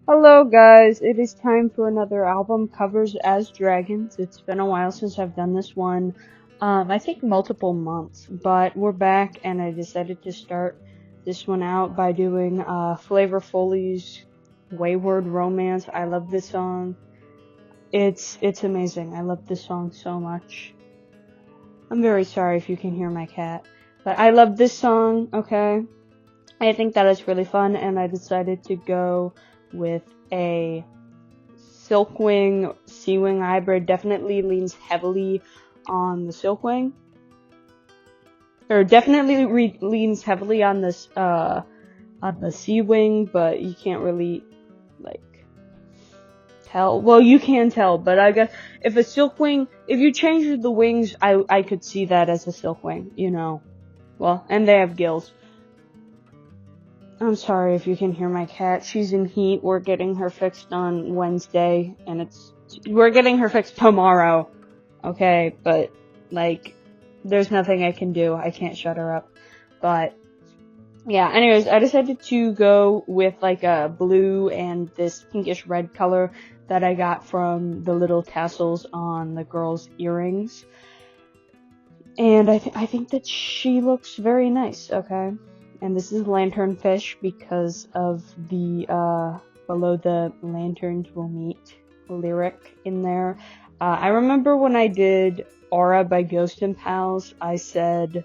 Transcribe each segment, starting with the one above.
Hello guys, it is time for another album covers as dragons. It's been a while since I've done this one. I think multiple months, but we're back and I decided to start this one out by doing Flavor Foley's Wayward Romance. I love this song. It's amazing. I love this song so much. I'm very sorry if you can hear my cat, but I love this song, okay? I think that is really fun and I decided to go with a Silkwing Seawing hybrid. Definitely leans heavily on the Silkwing, or definitely leans heavily on this on the Seawing, but you can't really like tell. Well, you can tell, but I guess if a Silkwing, if you change the wings, I could see that as a Silkwing, you know. Well, and they have gills. I'm sorry if you can hear my cat. She's in heat. We're getting her fixed on Wednesday, and we're getting her fixed tomorrow. Okay, but, like, there's nothing I can do. I can't shut her up. But, yeah, anyways, I decided to go with, like, a blue and this pinkish red color that I got from the little tassels on the girl's earrings. And I think that she looks very nice, okay? And this is Lanternfish because of the, below the lanterns will meet lyric in there. I remember when I did Aura by Ghost and Pals, I said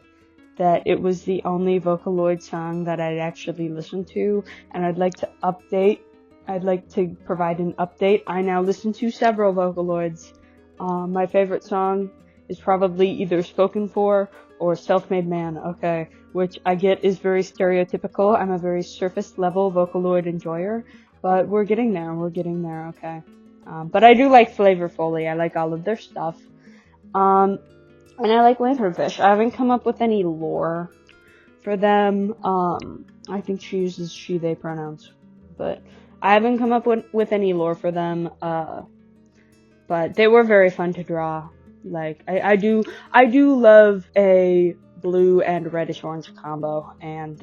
that it was the only Vocaloid song that I'd actually listened to, and I'd like to provide an update. I now listen to several Vocaloids. My favorite song is probably either Spoken For or Self-Made Man, okay, which I get is very stereotypical. I'm a very surface level Vocaloid enjoyer, but we're getting there, okay. But I do like Flavor Foley, I like all of their stuff. And I like Lanternfish. I haven't come up with any lore for them. I think she uses she, they pronouns, but I haven't come up with any lore for them, but they were very fun to draw. Like, I do love a blue and reddish orange combo, and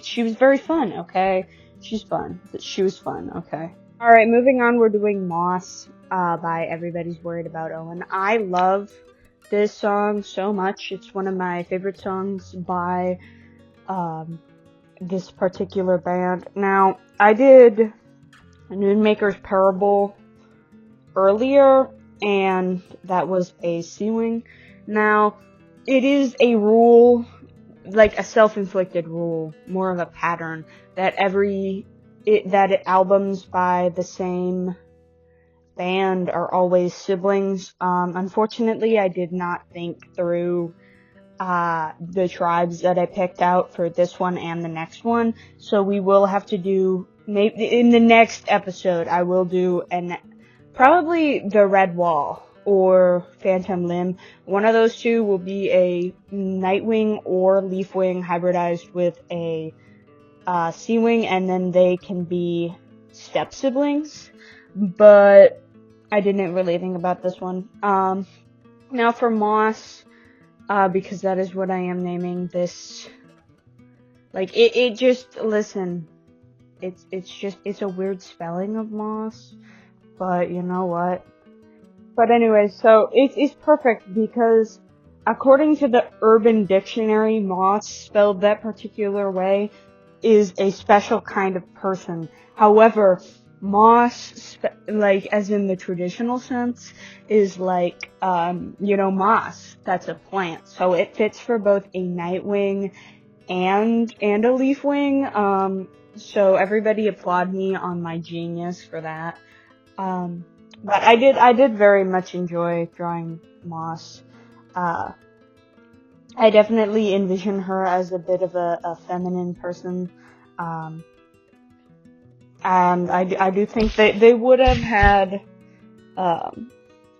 she was very fun, okay? She's fun. She was fun, okay? Alright, moving on, we're doing Moss, by Everybody's Worried About Owen. I love this song so much. It's one of my favorite songs by, this particular band. Now, I did Moonmaker's Parable earlier, and that was a Seawing. Now, it is a rule, like a self-inflicted rule, more of a pattern, that albums by the same band are always siblings. Unfortunately, I did not think through the tribes that I picked out for this one and the next one, so we will have to do, maybe in the next episode, I will do probably the Red Wall or Phantom Limb. One of those two will be a Nightwing or Leafwing hybridized with a Seawing, and then they can be step siblings. But I didn't really think about this one. Now for Moss, because that is what I am naming this. Like, it just, listen, it's a weird spelling of Moss. But you know what? But anyway, so it's perfect because according to the Urban Dictionary, Moss, spelled that particular way, is a special kind of person. However, Moss, like, as in the traditional sense, is like, moss. That's a plant. So it fits for both a Nightwing and a Leafwing. So everybody applaud me on my genius for that. But I did very much enjoy drawing Moss. I definitely envision her as a bit of a feminine person. And I do think that they would have had,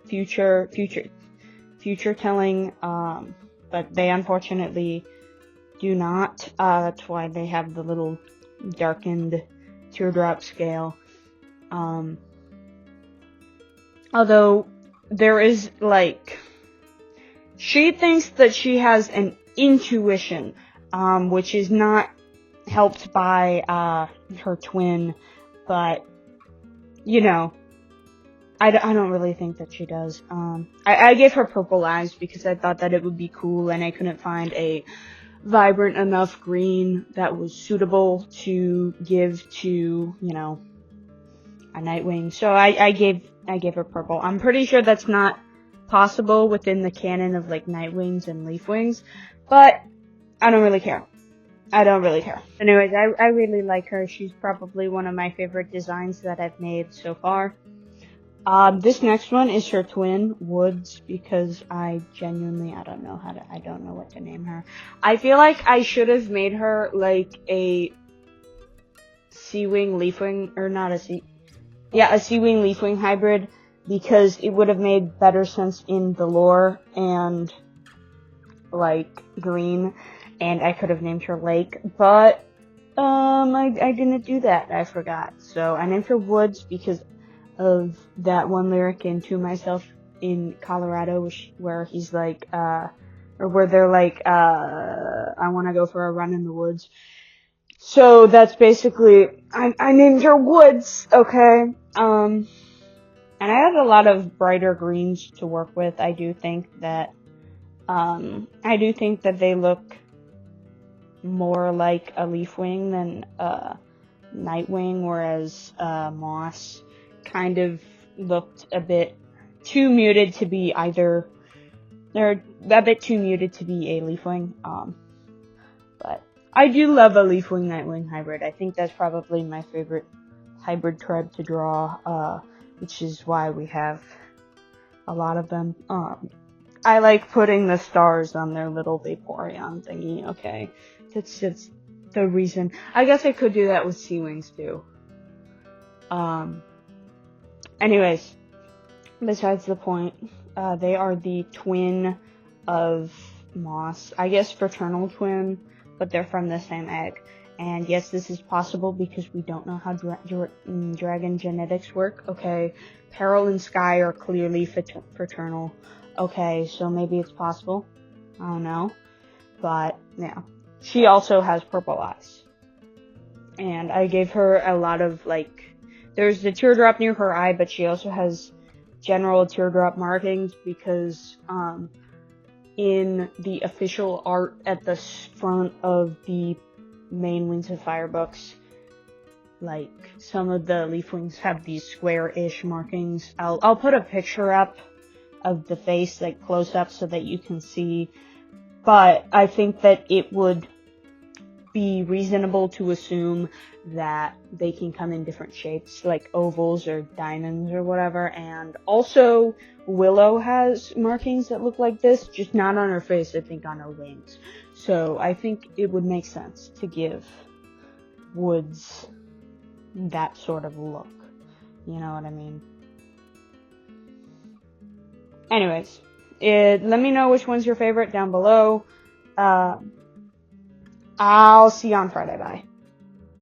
future telling, but they unfortunately do not. That's why they have the little darkened teardrop scale. Although, there is, like, she thinks that she has an intuition, which is not helped by, her twin, but, you know, I don't really think that she does. I gave her purple eyes because I thought that it would be cool, and I couldn't find a vibrant enough green that was suitable to give to, you know, a Nightwing. So I gave her purple. I'm pretty sure that's not possible within the canon of like Nightwings and Leafwings, but I don't really care. I don't really care. Anyways, I really like her. She's probably one of my favorite designs that I've made so far. This next one is her twin, Woods, because I genuinely, I don't know what to name her. I feel like I should have made her like a Sea-Wing Leafwing, or not a Sea-Wing Leafwing hybrid, because it would have made better sense in the lore and like green, and I could have named her Lake, but I didn't do that. I forgot. So I named her Woods because of that one lyric in To Myself in Colorado, where he's like, or where they're like, I want to go for a run in the woods. So that's basically, I named her Woods, okay? And I have a lot of brighter greens to work with. I do think that they look more like a Leafwing than a Nightwing, whereas Moss kind of looked a bit too muted to be either. They're a bit too muted to be a Leafwing. But I do love a Leafwing Nightwing hybrid. I think that's probably my favorite hybrid tribe to draw, which is why we have a lot of them. I like putting the stars on their little Vaporeon thingy, okay? That's just the reason. I guess I could do that with Sea-Wings too. Anyways, besides the point, they are the twin of Moss. I guess fraternal twin, but they're from the same egg. And yes, this is possible because we don't know how dragon genetics work. Okay, Peril and Sky are clearly fraternal. Okay, so maybe it's possible. I don't know. But, yeah. She also has purple eyes. And I gave her a lot of, like, there's the teardrop near her eye, but she also has general teardrop markings because, in the official art at the front of the main Wings of Fire books, like, some of the Leafwings have these square-ish markings. I'll put a picture up of the face, like, close up so that you can see, but I think that it would be reasonable to assume that they can come in different shapes, like ovals or diamonds or whatever, and also Willow has markings that look like this, just not on her face, I think on her wings. So I think it would make sense to give Woods that sort of look. You know what I mean? Anyways, let me know which one's your favorite down below. I'll see you on Friday. Bye.